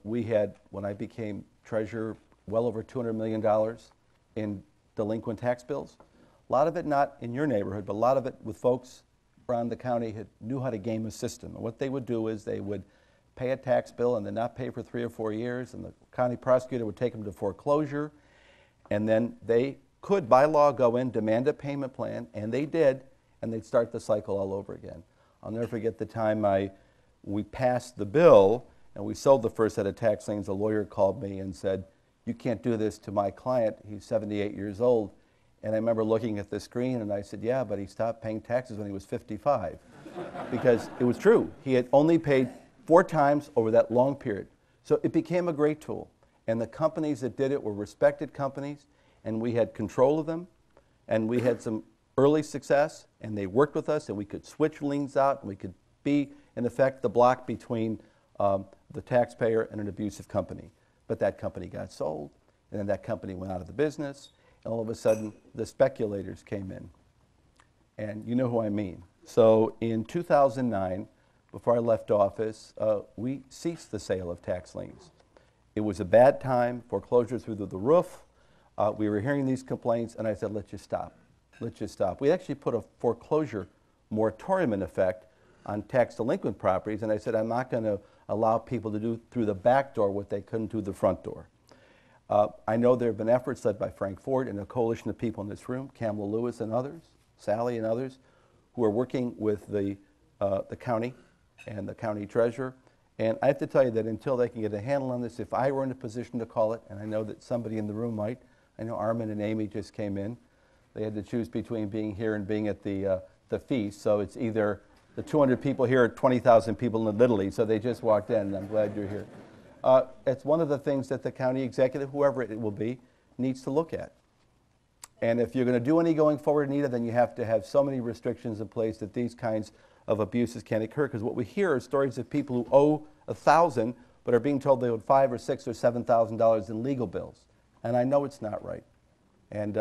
We had, when I became treasurer, well over $200 million in delinquent tax bills. A lot of it not in your neighborhood, but a lot of it with folks around the county who knew how to game a system. And what they would do is they would pay a tax bill and then not pay for 3 or 4 years, and the county prosecutor would take them to foreclosure, and then they could, by law, go in, demand a payment plan, and they did, and they'd start the cycle all over again. I'll never forget the time we passed the bill and we sold the first set of tax liens. A lawyer called me and said, "You can't do this to my client. He's 78 years old." And I remember looking at the screen and I said, "Yeah, but he stopped paying taxes when he was 55. Because it was true. He had only paid 4 times over that long period. So it became a great tool. And the companies that did it were respected companies, and we had control of them, and we had some early success, and they worked with us, and we could switch liens out, and we could be, in effect, the block between the taxpayer and an abusive company. But that company got sold, and then that company went out of the business, and all of a sudden, the speculators came in. And you know who I mean. So in 2009, before I left office, we ceased the sale of tax liens. It was a bad time, foreclosures through the roof. We were hearing these complaints, and I said, let's just stop. Let's just stop. We actually put a foreclosure moratorium in effect on tax delinquent properties, and I said, I'm not going to allow people to do through the back door what they couldn't do the front door. I know there have been efforts led by Frank Ford and a coalition of people in this room, Kamala Lewis and others, Sally and others, who are working with the county and the county treasurer. And I have to tell you that until they can get a handle on this, if I were in a position to call it, and I know that somebody in the room might, I know Armin and Amy just came in. They had to choose between being here and being at the feast. So it's either the 200 people here or 20,000 people in Italy. So they just walked in, and I'm glad you're here. It's one of the things that the county executive, whoever it will be, needs to look at. And if you're going to do any going forward, Anita, then you have to have so many restrictions in place that these kinds of abuses can't occur. Because what we hear are stories of people who owe $1,000 but are being told they owed $5,000 or $6,000 or $7,000 in legal bills. And I know it's not right. And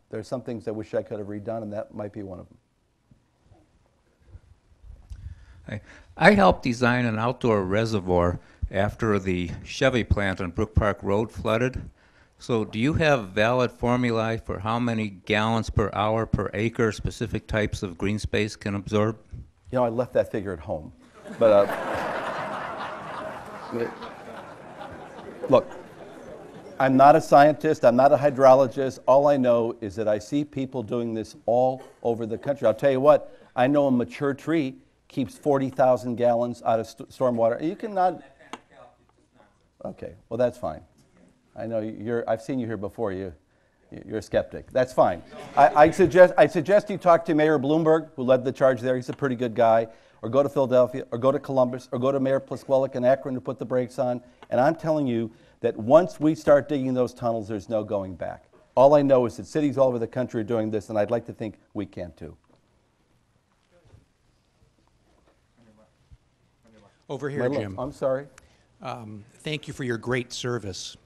there's some things I wish I could have redone, and that might be one of them. I helped design an outdoor reservoir after the Chevy plant on Brook Park Road flooded. So do you have valid formulae for how many gallons per hour per acre specific types of green space can absorb? You know, I left that figure at home. But look, I'm not a scientist, I'm not a hydrologist. All I know is that I see people doing this all over the country. I'll tell you what, I know a mature tree keeps 40,000 gallons out of stormwater. You cannot. Okay, well that's fine. I know I've seen you here before. You're a skeptic. That's fine. I suggest you talk to Mayor Bloomberg, who led the charge there. He's a pretty good guy. Or go to Philadelphia, or go to Columbus, or go to Mayor Plisquelic in Akron to put the brakes on. And I'm telling you that once we start digging those tunnels, there's no going back. All I know is that cities all over the country are doing this, and I'd like to think we can too. Over here, Jim. I'm sorry. Thank you for your great service.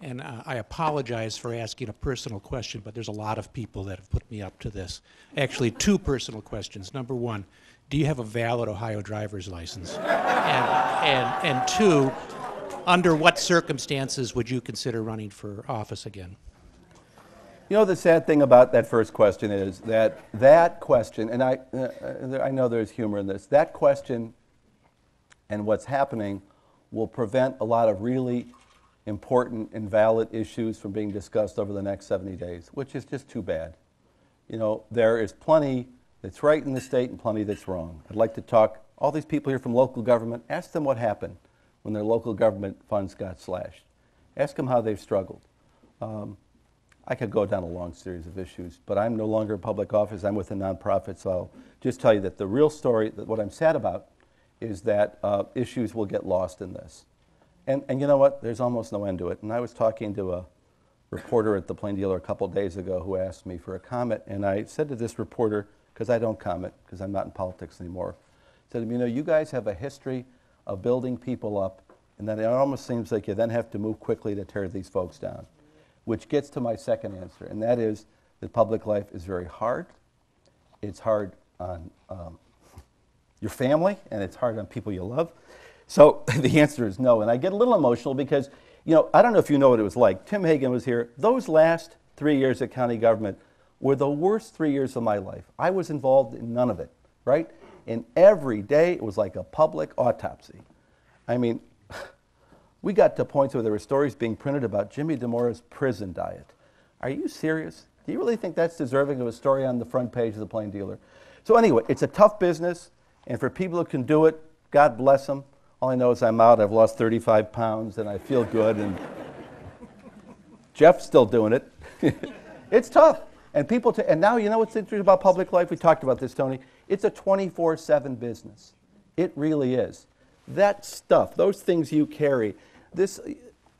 And I apologize for asking a personal question, but there's a lot of people that have put me up to this. Actually, two personal questions. Number one, do you have a valid Ohio driver's license? And two, under what circumstances would you consider running for office again? You know, the sad thing about that first question is that question, and I know there's humor in this, that question and what's happening will prevent a lot of really important and valid issues from being discussed over the next 70 days, which is just too bad. You know, there is plenty that's right in the state and plenty that's wrong. I'd like to talk, all these people here from local government, ask them what happened when their local government funds got slashed. Ask them how they've struggled. I could go down a long series of issues, but I'm no longer in public office. I'm with a nonprofit, so I'll just tell you that the real story, that what I'm sad about, is that issues will get lost in this. And you know what? There's almost no end to it. And I was talking to a reporter at the Plain Dealer a couple days ago who asked me for a comment, and I said to this reporter, because I don't comment, because I'm not in politics anymore, I said to him, you know, you guys have a history of building people up, and then it almost seems like you then have to move quickly to tear these folks down, which gets to my second answer, and that is that public life is very hard. It's hard on your family, and it's hard on people you love. So the answer is no, and I get a little emotional because, you know, I don't know if you know what it was like. Tim Hagan was here. Those last 3 years at county government were the worst 3 years of my life. I was involved in none of it, right? And every day it was like a public autopsy. I mean, we got to points where there were stories being printed about Jimmy DeMora's prison diet. Are you serious? Do you really think that's deserving of a story on the front page of the Plain Dealer? So anyway, it's a tough business, and for people who can do it, God bless them. All I know is I'm out. I've lost 35 pounds, and I feel good. And Jeff's still doing it. It's tough. And people, and now you know what's interesting about public life? We talked about this, Tony. It's a 24/7 business. It really is. That stuff, those things you carry, this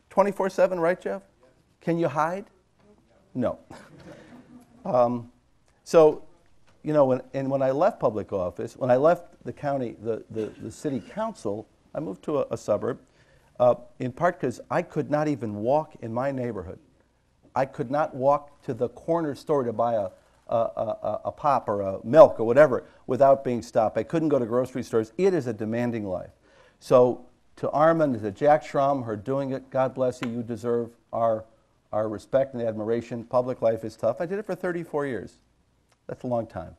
24/7, right, Jeff? Can you hide? No. So, you know, when I left public office, when I left the county, the city council, I moved to a suburb, in part because I could not even walk in my neighborhood. I could not walk to the corner store to buy a pop or a milk or whatever without being stopped. I couldn't go to grocery stores. It is a demanding life. So to Armin, to Jack Schramm, who are doing it, God bless you. You deserve our respect and admiration. Public life is tough. I did it for 34 years. That's a long time.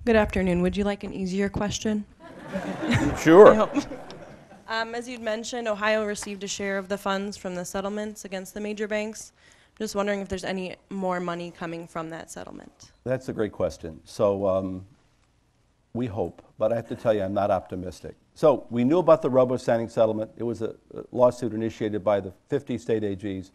Good afternoon. Would you like an easier question? Sure. I hope. As you'd mentioned, Ohio received a share of the funds from the settlements against the major banks. I'm just wondering if there's any more money coming from that settlement. That's a great question. So we hope, but I have to tell you, I'm not optimistic. So we knew about the robo-signing settlement. It was a lawsuit initiated by the 50 state AGs.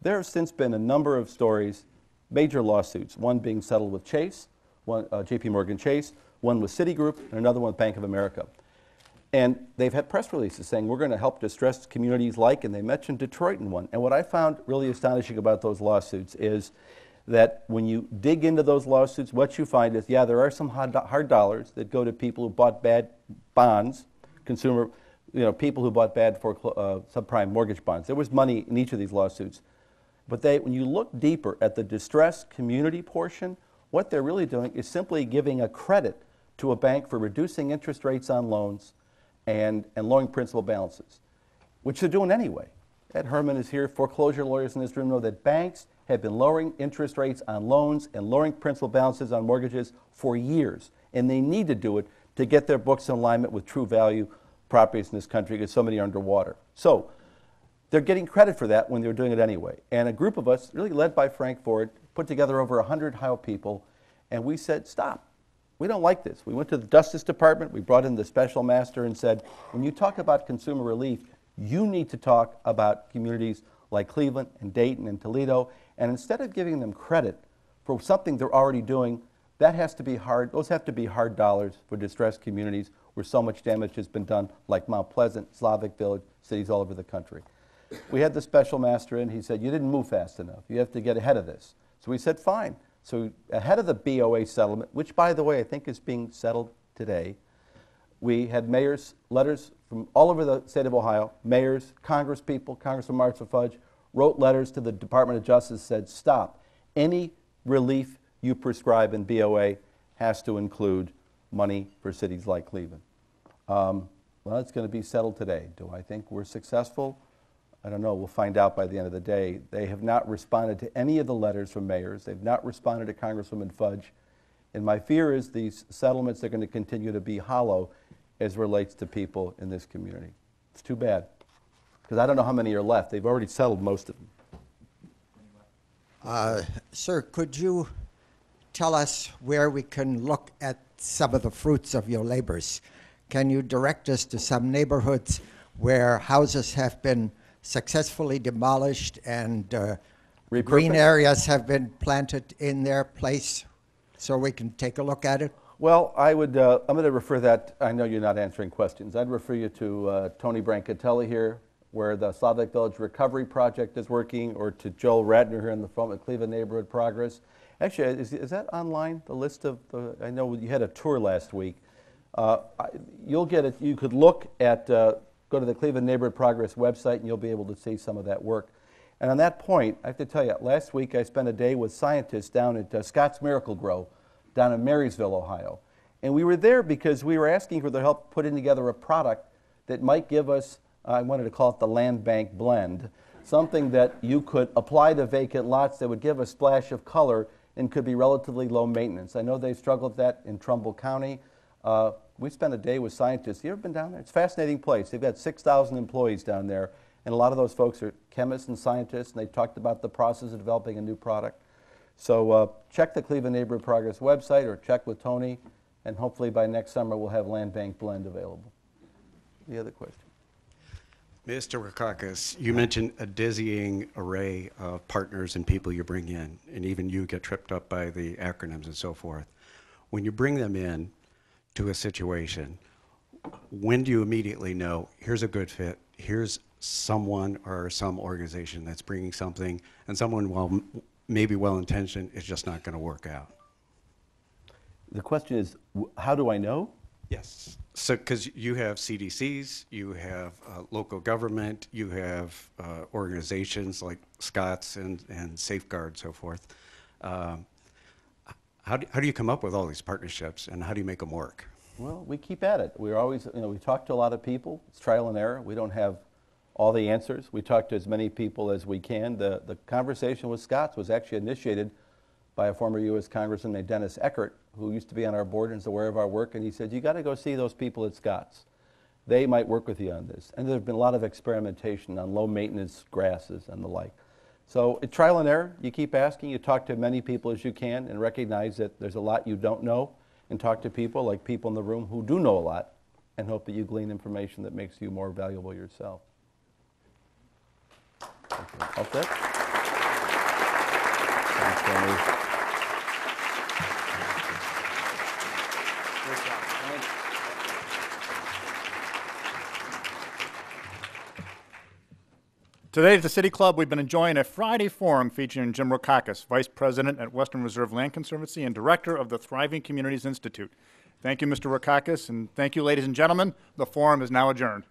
There have since been a number of stories, major lawsuits, one being settled with Chase, one JP Morgan Chase, one with Citigroup, and another one with Bank of America. And they've had press releases saying we're going to help distressed communities like, and they mentioned Detroit in one. And what I found really astonishing about those lawsuits is that when you dig into those lawsuits, what you find is, yeah, there are some hard dollars that go to people who bought bad bonds, people who bought bad subprime mortgage bonds. There was money in each of these lawsuits. But when you look deeper at the distressed community portion, what they're really doing is simply giving a credit to a bank for reducing interest rates on loans and lowering principal balances, which they're doing anyway. Ed Herman is here. Foreclosure lawyers in this room know that banks have been lowering interest rates on loans and lowering principal balances on mortgages for years. And they need to do it to get their books in alignment with true value properties in this country because so many are underwater. So they're getting credit for that when they're doing it anyway. And a group of us, really led by Frank Ford, put together over 100 Ohio people, and we said, stop. We don't like this. We went to the Justice Department. We brought in the special master and said, when you talk about consumer relief, you need to talk about communities like Cleveland and Dayton and Toledo. And instead of giving them credit for something they're already doing, that has to be hard. Those have to be hard dollars for distressed communities where so much damage has been done, like Mount Pleasant, Slavic Village, cities all over the country. We had the special master in. He said, you didn't move fast enough. You have to get ahead of this. So we said, fine. So ahead of the BOA settlement, which, by the way, I think is being settled today, we had mayors, letters from all over the state of Ohio, mayors, congresspeople, Congressman Martha Fudge, wrote letters to the Department of Justice, said, stop. Any relief you prescribe in BOA has to include money for cities like Cleveland. Well, it's going to be settled today. Do I think we're successful? I don't know. We'll find out by the end of the day. They have not responded to any of the letters from mayors. They've not responded to Congresswoman Fudge. And my fear is these settlements are going to continue to be hollow as relates to people in this community. It's too bad, because I don't know how many are left. They've already settled most of them. Sir, could you tell us where we can look at some of the fruits of your labors? Can you direct us to some neighborhoods where houses have been successfully demolished and green areas have been planted in their place so we can take a look at it? Well, I'm going to refer that, I know you're not answering questions. I'd refer you to Tony Brancatelli here, where the Slavic Village Recovery Project is working, or to Joel Radner here in the front with Cleveland Neighborhood Progress. Actually, is that online, the list of the, I know you had a tour last week. You'll get it, you could look at, go to the Cleveland Neighborhood Progress website and you'll be able to see some of that work. And on that point, I have to tell you, last week I spent a day with scientists down at Scott's Miracle Grow, down in Marysville, Ohio. And we were there because we were asking for their help putting together a product that might give us, I wanted to call it the land bank blend, something that you could apply to vacant lots that would give a splash of color and could be relatively low maintenance. I know they've struggled with that in Trumbull County. We spent a day with scientists. You ever been down there? It's a fascinating place. They've got 6,000 employees down there, and a lot of those folks are chemists and scientists, and they talked about the process of developing a new product. So check the Cleveland Neighborhood Progress website or check with Tony, and hopefully by next summer we'll have Land Bank Blend available. Any other question? Mr. Rokakis, you mentioned a dizzying array of partners and people you bring in, and even you get tripped up by the acronyms and so forth. When you bring them in to a situation, when do you immediately know, here's a good fit, here's someone or some organization that's bringing something, and someone, while maybe well-intentioned, is just not going to work out? The question is, how do I know? Yes. So, because you have CDCs, you have local government, you have organizations like Scott's and Safeguard, so forth. How do you come up with all these partnerships, and how do you make them work? Well, we keep at it. We're always, we talk to a lot of people. It's trial and error. We don't have all the answers. We talk to as many people as we can. The conversation with Scott's was actually initiated by a former U.S. Congressman named Dennis Eckert, who used to be on our board and is aware of our work, and he said, you got to go see those people at Scott's. They might work with you on this. And there's been a lot of experimentation on low maintenance grasses and the like. So it's trial and error. You keep asking, you talk to as many people as you can and recognize that there's a lot you don't know, and talk to people like people in the room who do know a lot, and hope that you glean information that makes you more valuable yourself. All set? Thanks, Tony. Today at the City Club, we've been enjoying a Friday forum featuring Jim Rokakis, Vice President at Western Reserve Land Conservancy and Director of the Thriving Communities Institute. Thank you, Mr. Rokakis, and thank you, ladies and gentlemen. The forum is now adjourned.